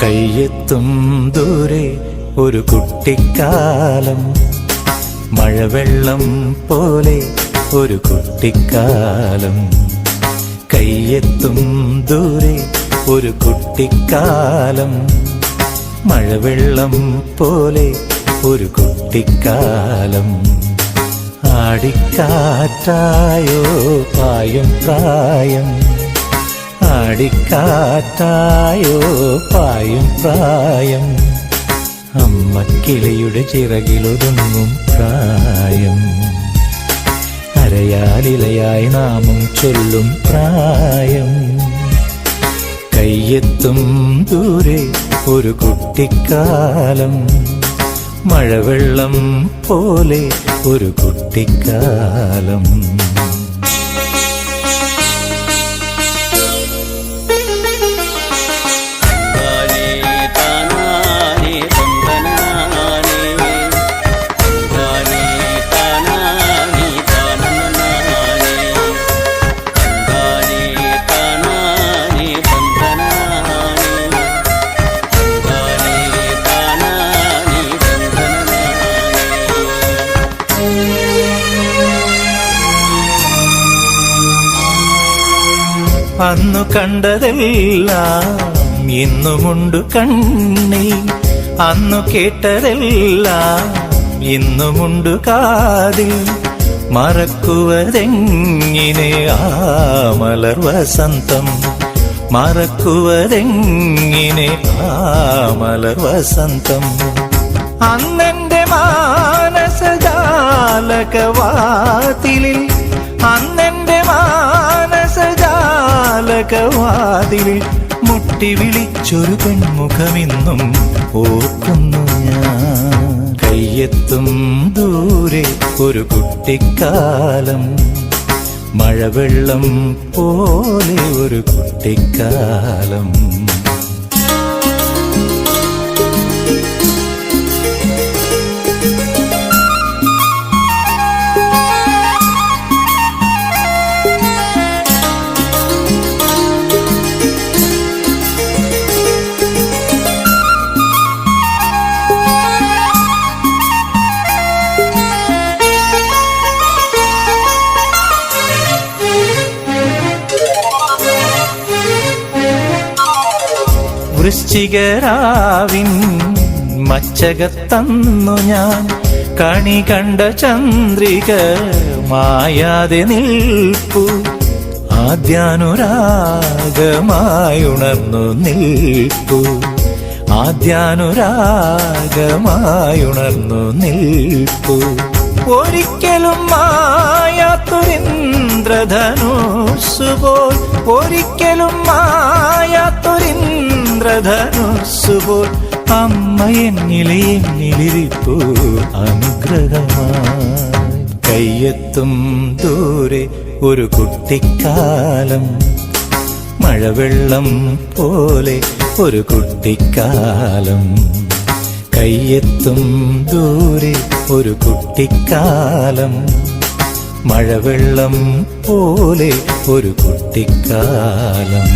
കയ്യെത്തും ദൂരെ ഒരു കുട്ടിക്കാലം, മഴവെള്ളം പോലെ ഒരു കുട്ടിക്കാലം. കയ്യെത്തും ദൂരെ ഒരു കുട്ടിക്കാലം, മഴവെള്ളം പോലെ ഒരു കുട്ടിക്കാലം. ആടിക്കാറ്റായോ പായും പ്രായം, ആടിക്കാറ്റായോ പായും പ്രായം. അമ്മക്കിളിയുടെ ചിറകിലൊതുങ്ങും പ്രായം, അരയാലിലയായി നാമം ചൊല്ലും പ്രായം. കയ്യെത്തും ദൂരെ ഒരു കുട്ടിക്കാലം, മഴവെള്ളം പോലെ ഒരു കുട്ടിക്കാലം. അന്നു കണ്ടതെല്ലാം ഇന്നുമുണ്ടു കണ്ണിൽ, അന്നു കേട്ടതെല്ലാം ഇന്നുമുണ്ടു കാതിൽ. മറക്കുവതെങ്ങിനെ ആ മലർ വസന്തം, മറക്കുവതെങ്ങിനെ ആ മലർ വസന്തം. അന്നെന്റെ മാനസജാലകവാതിലിൽ, അന്നെന്റെ മാനസജാലകവാതിലിൽ മുട്ടി വിളിച്ചൊരു പെൺമുഖമിന്നും ഓർക്കുന്നു ഞാൻ. കയ്യെത്തും ദൂരെ ഒരു കുട്ടിക്കാലം, മഴവെള്ളം പോലെ ഒരു കുട്ടിക്കാലം. വൃശ്ചികരാവിൻ മച്ചകത്തന്നു ഞാൻ കണി കണ്ട ചന്ദ്രിക മായാതെ നിൽപ്പു. ആദ്യാനുരാഗമായുണർന്നു നിൽപ്പു, ആദ്യാനുരാഗമായുണർന്നു നിൽപ്പു. ഒരിക്കലും മായാത്തൊരിന്ദ്രധനുസ്സുപോൽ, ഒരിക്കലും മായാത്തൊരിന്ദ്രധനുസ്സുപോൽ. അമ്മ എന്നിലിരിപ്പു അനുഗ്രഹമായി. കയ്യെത്തും ദൂരെ ഒരു കുട്ടിക്കാലം, മഴവെള്ളം പോലെ ഒരു കുട്ടിക്കാലം. കയ്യെത്തും ദൂരെ ഒരു കുട്ടിക്കാലം, മഴവെള്ളം പോലെ ഒരു കുട്ടിക്കാലം.